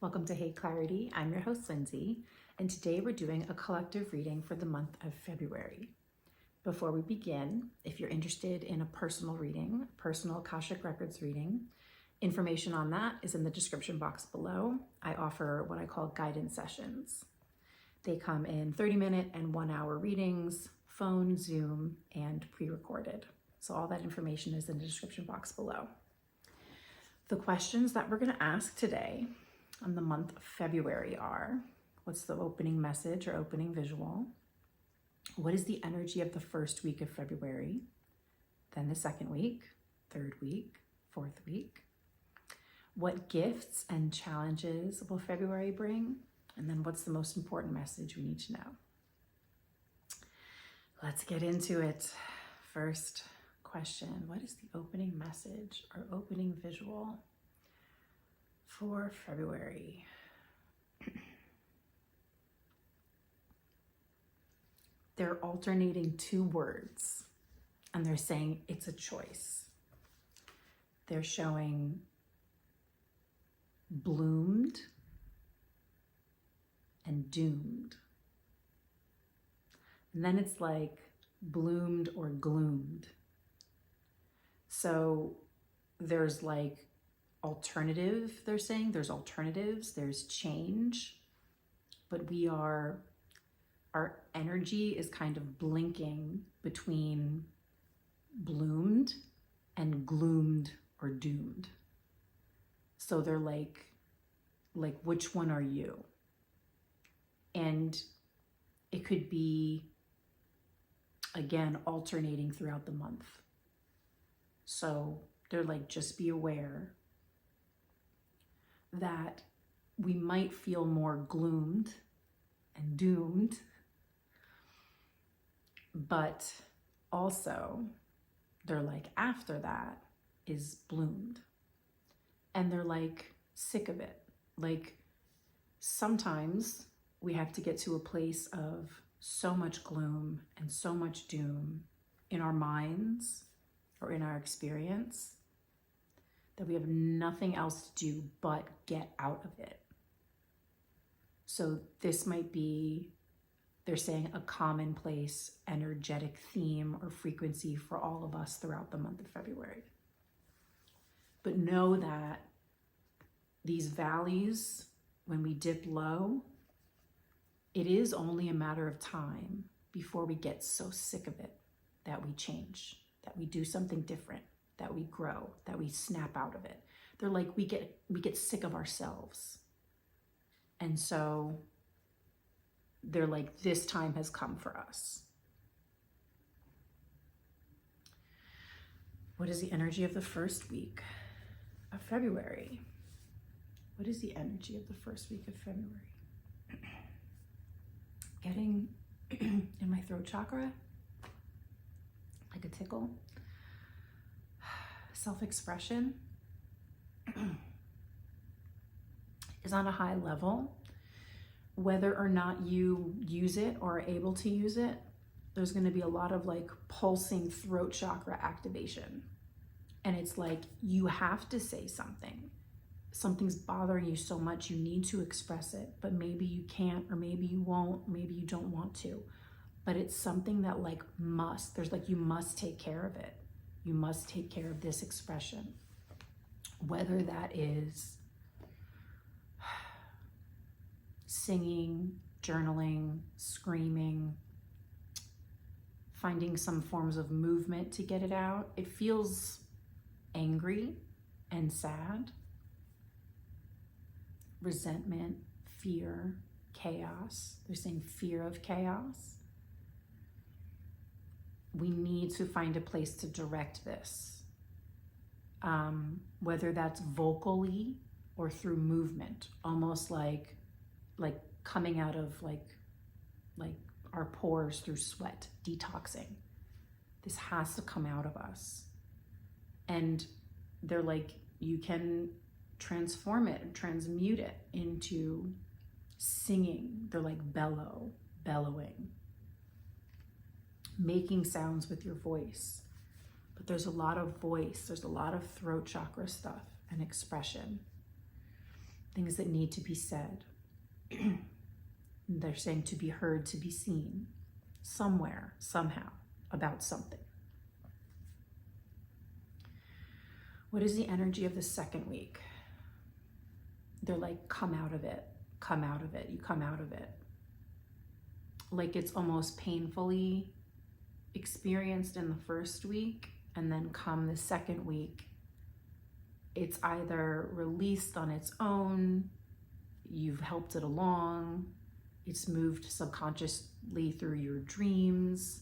Welcome to Hey Clarity. I'm your host, Lindsay, and today we're doing a collective reading for the month of February. Before we begin, if you're interested in a personal reading, personal Akashic Records reading, information on that is in the description box below. I offer what I call guidance sessions. They come in 30-minute and 1-hour readings, phone, Zoom, and pre-recorded. So all that information is in the description box below. The questions that we're going to ask today on the month of February are: what's the opening message or opening visual? What is the energy of the first week of February? Then the second week, third week, fourth week. What gifts and challenges will February bring? And then what's the most important message we need to know? Let's get into it. First question: what is the opening message or opening visual for February? They're alternating two words and they're saying it's a choice. They're showing bloomed and doomed. And then it's like bloomed or gloomed. So there's like alternative, they're saying there's alternatives, there's change, but our energy is kind of blinking between bloomed and gloomed or doomed. So they're like which one are you? And it could be, again, alternating throughout the month. So they're like, just be aware that we might feel more gloomed and doomed, but also they're like, after that is bloomed. And they're like sick of it. Like sometimes we have to get to a place of so much gloom and so much doom in our minds or in our experience that we have nothing else to do but get out of it. So this might be, they're saying, a commonplace energetic theme or frequency for all of us throughout the month of February. But know that these valleys, when we dip low, it is only a matter of time before we get so sick of it that we change, that we do something different, that we grow, that we snap out of it. They're like, we get sick of ourselves. And so they're like, this time has come for us. What is the energy of the first week of February? What is the energy of the first week of February? Getting in my throat chakra, like a tickle. Self-expression is on a high level. Whether or not you use it or are able to use it, there's going to be a lot of like pulsing throat chakra activation. And it's like, you have to say something. Something's bothering you so much, you need to express it, but maybe you can't, or maybe you won't, maybe you don't want to. But it's something that like there's like, you must take care of it. You must take care of this expression. Whether that is singing, journaling, screaming, finding some forms of movement to get it out. It feels angry and sad. Resentment, fear, chaos. They're saying fear of chaos. We need to find a place to direct this, whether that's vocally or through movement, almost like coming out of like our pores through sweat, detoxing. This has to come out of us. And they're like, you can transform it and transmute it into singing. They're like bellowing, making sounds with your voice. But there's a lot of voice, there's a lot of throat chakra stuff and expression. things that need to be said. They're saying to be heard, to be seen, somewhere, somehow, about something. What is the energy of the second week? They're like, come out of it, come out of it, you come out of it. Like it's almost painfully experienced in the first week, and then come the second week, it's either released on its own, you've helped it along, it's moved subconsciously through your dreams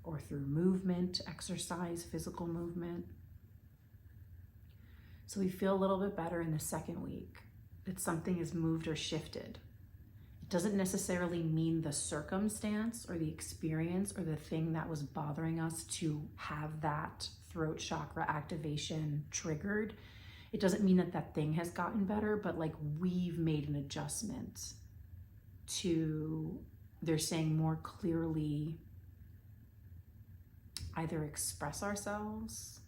or through movement, exercise, physical movement. So we feel a little bit better in the second week that something has moved or shifted. It doesn't necessarily mean the circumstance or the experience or the thing that was bothering us to have that throat chakra activation triggered. It doesn't mean that that thing has gotten better, but like we've made an adjustment to, they're saying, more clearly either express ourselves.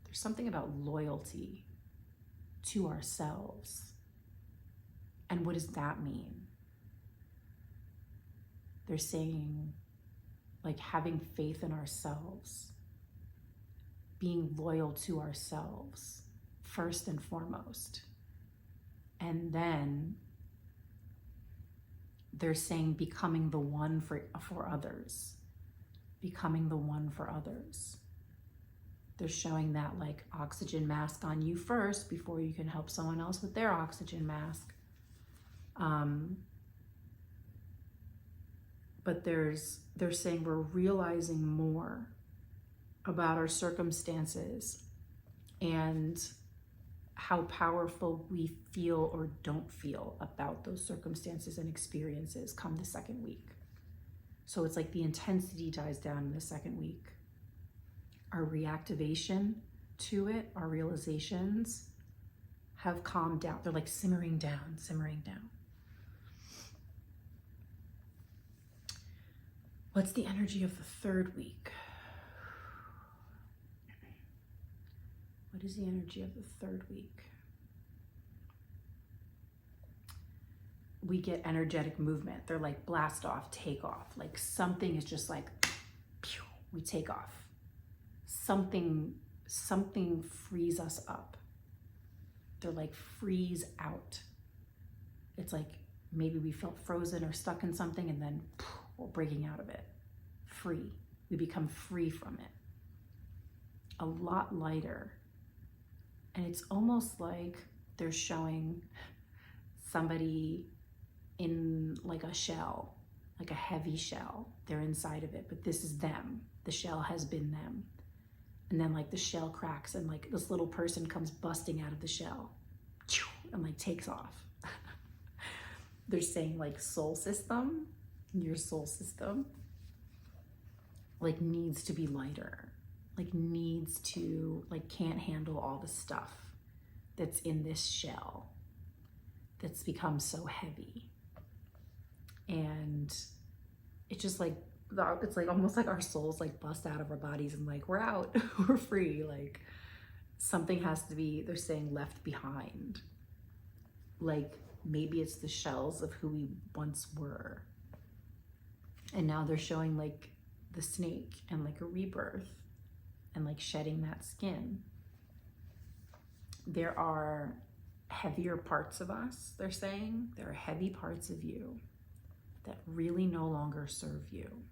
There's something about loyalty to ourselves. And what does that mean? They're saying like having faith in ourselves, being loyal to ourselves first and foremost. And then they're saying becoming the one for others, becoming the one for others. They're showing that like oxygen mask on you first before you can help someone else with their oxygen mask. But they're saying we're realizing more about our circumstances and how powerful we feel or don't feel about those circumstances and experiences come the second week. So it's like the intensity dies down in the second week. Our reactivation to it, our realizations have calmed down. They're like simmering down, simmering down. What's the energy of the third week? What is the energy of the third week? We get energetic movement. They're like blast off, take off. Like something is just like, pew, we take off. Something frees us up. They're like freeze out. It's like maybe we felt frozen or stuck in something and then we're breaking out of it. Free. We become free from it. A lot lighter. And it's almost like they're showing somebody in like a shell, like a heavy shell. They're inside of it, but this is them. The shell has been them. And then like the shell cracks and like this little person comes busting out of the shell and like takes off. They're saying like soul system, your soul system like needs to be lighter, like needs to, like can't handle all the stuff that's in this shell that's become so heavy. And it's just like, it's like almost like our souls like bust out of our bodies and like, we're out, we're free. Like something has to be, they're saying, left behind. Like maybe it's the shells of who we once were. And now they're showing like the snake and like a rebirth and like shedding that skin. There are heavier parts of us, they're saying. There are heavy parts of you that really no longer serve you.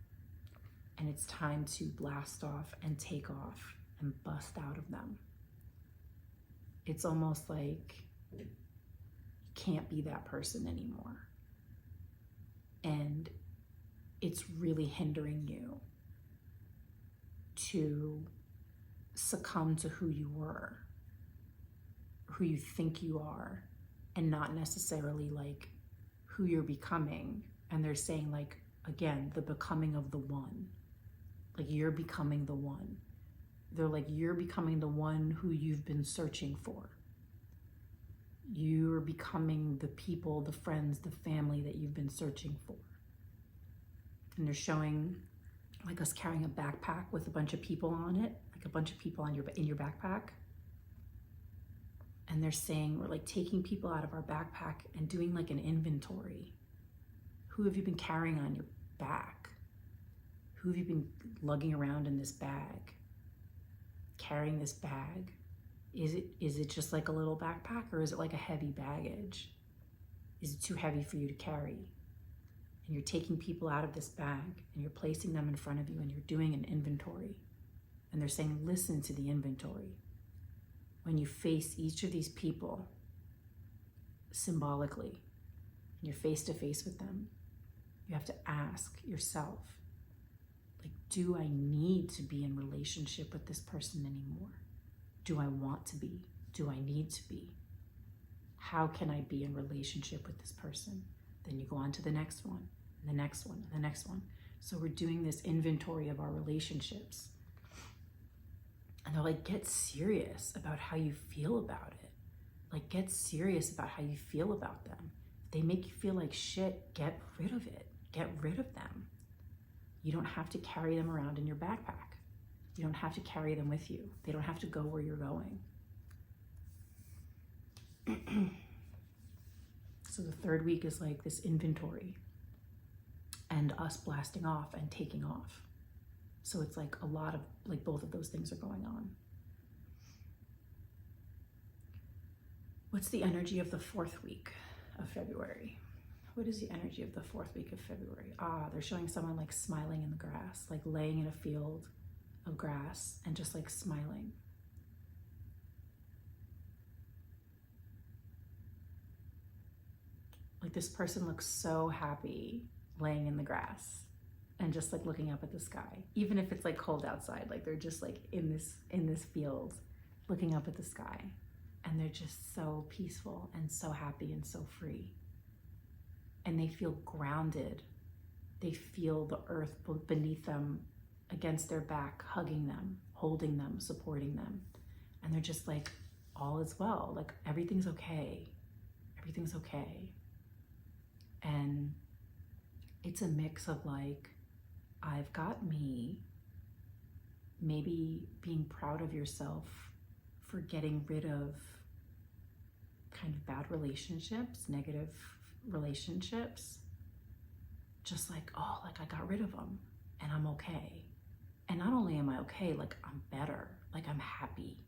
And it's time to blast off and take off and bust out of them. It's almost like you can't be that person anymore. And it's really hindering you to succumb to who you were, who you think you are, and not necessarily like who you're becoming. And they're saying like, again, the becoming of the one. Like you're becoming the one. They're like, you're becoming the one who you've been searching for. You're becoming the people, the friends, the family that you've been searching for. And they're showing like us carrying a backpack with a bunch of people on it, like a bunch of people on in your backpack. And they're saying we're like taking people out of our backpack and doing like an inventory. Who have you been carrying on your back? Who have you been lugging around in this bag? Carrying this bag? Is it just like a little backpack, or is it like a heavy baggage? Is it too heavy for you to carry? And you're taking people out of this bag and you're placing them in front of you and you're doing an inventory. And they're saying, listen to the inventory. When you face each of these people symbolically, and you're face to face with them, you have to ask yourself, like, do I need to be in relationship with this person anymore? Do I want to be? Do I need to be? How can I be in relationship with this person? Then you go on to the next one, and the next one, and the next one. So we're doing this inventory of our relationships. And they're like, get serious about how you feel about it. Like, get serious about how you feel about them. If they make you feel like shit, get rid of it. Get rid of them. You don't have to carry them around in your backpack. You don't have to carry them with you. They don't have to go where you're going. So the third week is like this inventory and us blasting off and taking off. So it's like a lot of, like, both of those things are going on. What's the energy of the fourth week of February? What is the energy of the fourth week of February? They're showing someone like smiling in the grass, like laying in a field of grass and just like smiling. Like this person looks so happy laying in the grass and just like looking up at the sky, even if it's like cold outside. Like they're just like in this field looking up at the sky, and they're just so peaceful and so happy and so free. And they feel grounded. They feel the earth beneath them, against their back, hugging them, holding them, supporting them. And they're just like, all is well. Like everything's okay. Everything's okay. And it's a mix of like, I've got me, maybe being proud of yourself for getting rid of kind of bad relationships, negative relationships. Just like, oh, like I got rid of them and I'm okay. And not only am I okay, like I'm better, like I'm happy.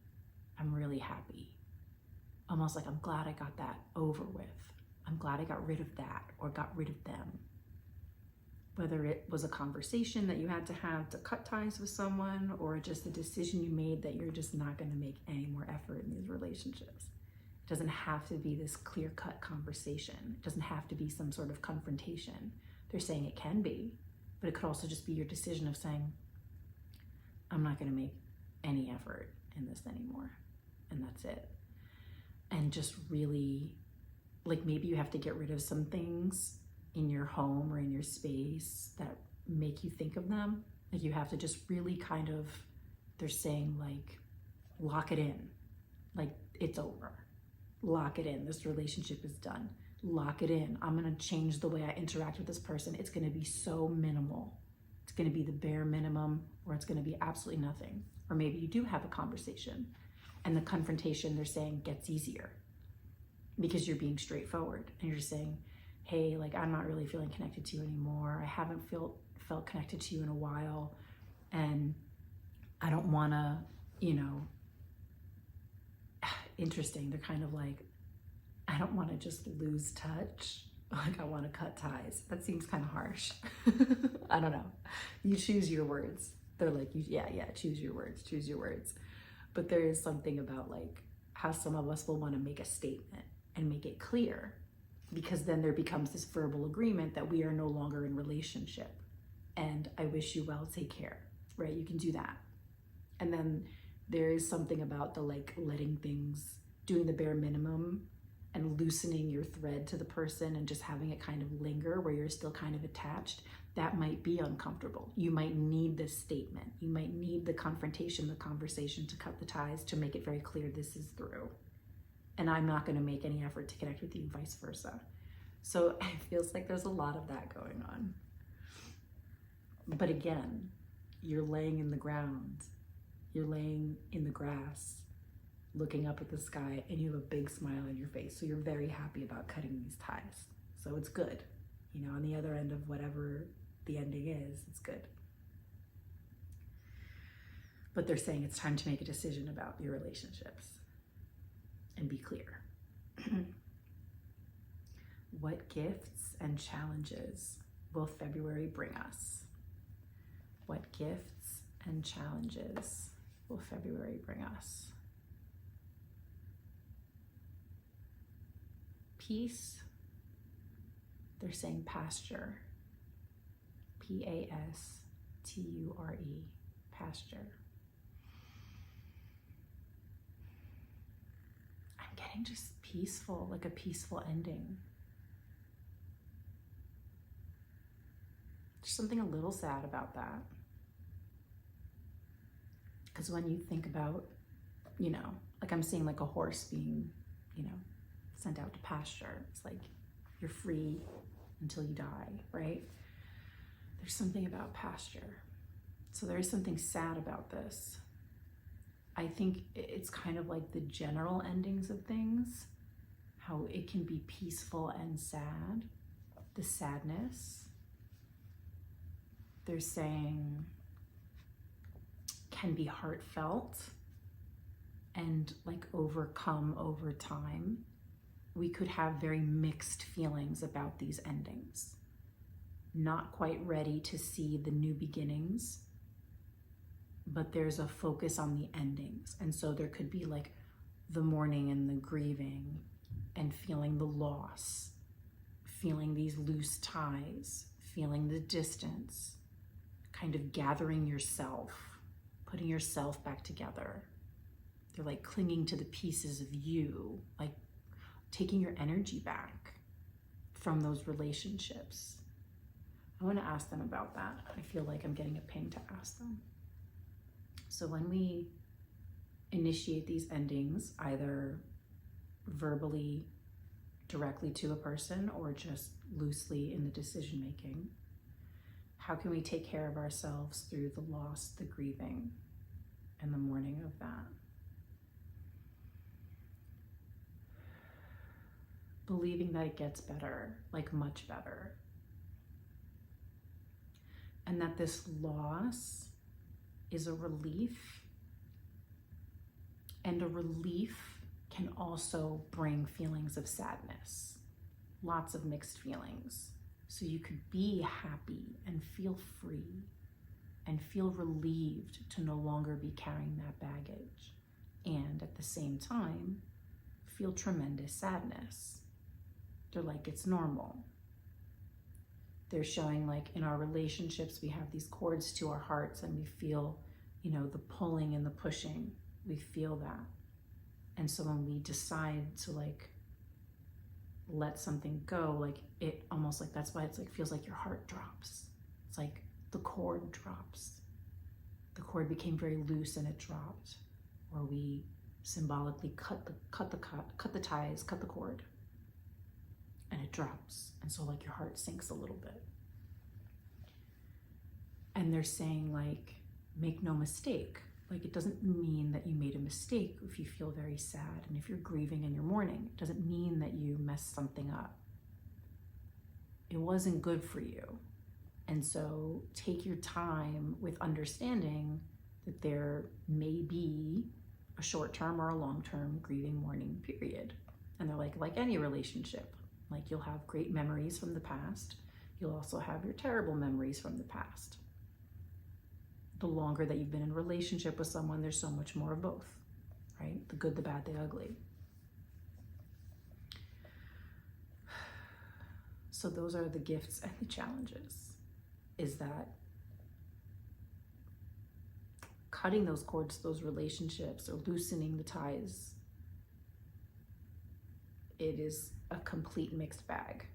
I'm really happy. Almost like I'm glad I got that over with. I'm glad I got rid of that or got rid of them. Whether it was a conversation that you had to have to cut ties with someone, or just a decision you made that you're just not going to make any more effort in these relationships. It doesn't have to be this clear-cut conversation. It doesn't have to be some sort of confrontation. They're saying it can be, but it could also just be your decision of saying, I'm not going to make any effort in this anymore, and that's it. And just really, like maybe you have to get rid of some things in your home or in your space that make you think of them. Like you have to just really kind of, they're saying like, lock it in. Like it's over. Lock it in. This relationship is done. Lock it in. I'm going to change the way I interact with this person. It's going to be so minimal. It's going to be the bare minimum, or it's going to be absolutely nothing. Or maybe you do have a conversation and the confrontation, they're saying, gets easier because you're being straightforward and you're saying, hey, like I'm not really feeling connected to you anymore. I haven't felt connected to you in a while, and I don't want to, interesting. They're kind of like, I don't want to just lose touch. Like I want to cut ties. That seems kind of harsh. I don't know. You choose your words. They're like, choose your words. But there is something about like how some of us will want to make a statement and make it clear, because then there becomes this verbal agreement that we are no longer in relationship. And I wish you well, take care, right? You can do that. And then there is something about the like letting things, doing the bare minimum and loosening your thread to the person and just having it kind of linger where you're still kind of attached. That might be uncomfortable. You might need this statement. You might need the confrontation, the conversation to cut the ties, to make it very clear this is through. And I'm not going to make any effort to connect with you, vice versa. So it feels like there's a lot of that going on. But again, you're laying in the ground, you're laying in the grass, looking up at the sky, and you have a big smile on your face. So you're very happy about cutting these ties. So it's good. You know, on the other end of whatever the ending is, it's good. But they're saying it's time to make a decision about your relationships and be clear. What gifts and challenges will February bring us? What gifts and challenges will February bring us? Peace. They're saying pasture. Pasture. Pasture. I'm getting just peaceful, like a peaceful ending. There's something a little sad about that. Because when you think about, you know, like I'm seeing like a horse being, you know, sent out to pasture. It's like you're free until you die, right? There's something about pasture. So there is something sad about this. I think it's kind of like the general endings of things, how it can be peaceful and sad, the sadness. They're saying can be heartfelt and like overcome over time. We could have very mixed feelings about these endings. Not quite ready to see the new beginnings, but there's a focus on the endings. And so there could be like the mourning and the grieving and feeling the loss, feeling these loose ties, feeling the distance, kind of gathering yourself, putting yourself back together. They're like clinging to the pieces of you, like taking your energy back from those relationships. I want to ask them about that. I feel like I'm getting a ping to ask them. So when we initiate these endings, either verbally directly to a person or just loosely in the decision making, how can we take care of ourselves through the loss, the grieving, and the mourning of that? Believing that it gets better, like much better. And that this loss is a relief, and a relief can also bring feelings of sadness, lots of mixed feelings. So you could be happy and feel free and feel relieved to no longer be carrying that baggage, and at the same time feel tremendous sadness. They're like, it's normal. They're showing like in our relationships, we have these cords to our hearts and we feel, you know, the pulling and the pushing, we feel that. And so when we decide to like let something go, like it almost like, that's why it's like, feels like your heart drops. It's like the cord drops. The cord became very loose and it dropped, or we symbolically cut the ties, cut the cord, and it drops. And so like your heart sinks a little bit. And they're saying like, make no mistake. Like it doesn't mean that you made a mistake if you feel very sad and if you're grieving and you're mourning. It doesn't mean that you messed something up. It wasn't good for you. And so take your time with understanding that there may be a short-term or a long-term grieving, mourning period. And they're like any relationship, like you'll have great memories from the past. You'll also have your terrible memories from the past. The longer that you've been in a relationship with someone, there's so much more of both, right? The good, the bad, the ugly. So those are the gifts and the challenges, is that cutting those cords, those relationships, or loosening the ties, it is a complete mixed bag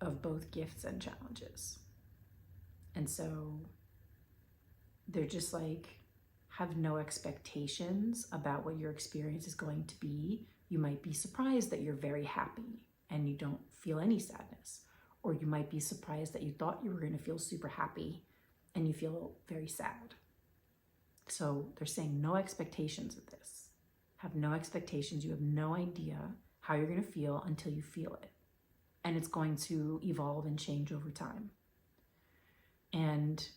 of both gifts and challenges. And so they're just like, have no expectations about what your experience is going to be. You might be surprised that you're very happy and you don't feel any sadness. Or you might be surprised that you thought you were going to feel super happy and you feel very sad. So they're saying no expectations of this. Have no expectations. You have no idea how you're going to feel until you feel it. And it's going to evolve and change over time. And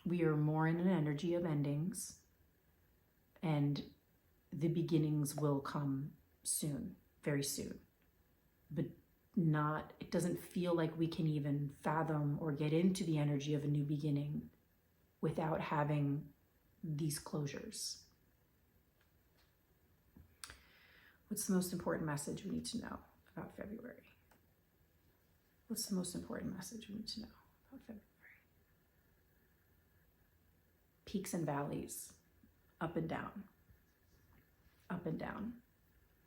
we are more in an energy of endings, and the beginnings will come soon, very soon. But it doesn't feel like we can even fathom or get into the energy of a new beginning without having these closures. What's the most important message we need to know about February? What's the most important message we need to know about February? Peaks and valleys, up and down, up and down.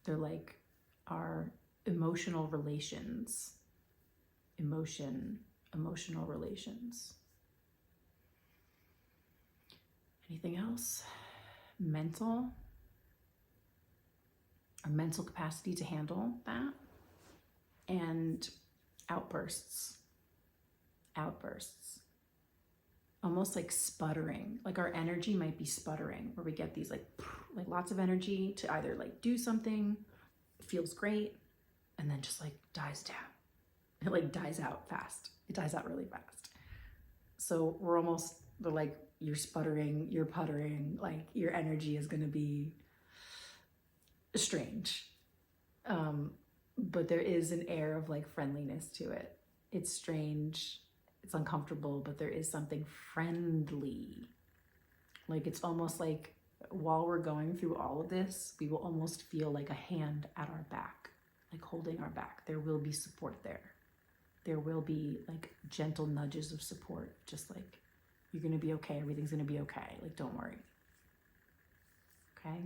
They're like our emotional relations, emotional relations. Anything else? Our mental capacity to handle that, and outbursts, almost like sputtering, like our energy might be sputtering, where we get these like lots of energy to either like do something, feels great, and then just like dies down. It like dies out fast. It dies out really fast. So we're like, you're sputtering, you're puttering, like your energy is going to be strange. But there is an air of like friendliness to it. It's strange, it's uncomfortable, but there is something friendly. Like it's almost like while we're going through all of this, we will almost feel like a hand at our back, like holding our back. There will be support there. There will be like gentle nudges of support, just like, you're going to be okay. Everything's going to be okay. Like, don't worry. Okay.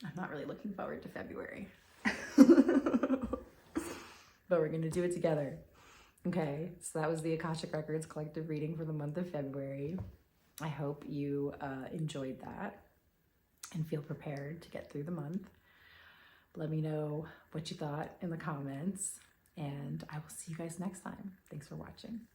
I'm not really looking forward to February, but we're going to do it together. Okay. So that was the Akashic Records collective reading for the month of February. I hope you enjoyed that and feel prepared to get through the month. Let me know what you thought in the comments, and I will see you guys next time. Thanks for watching.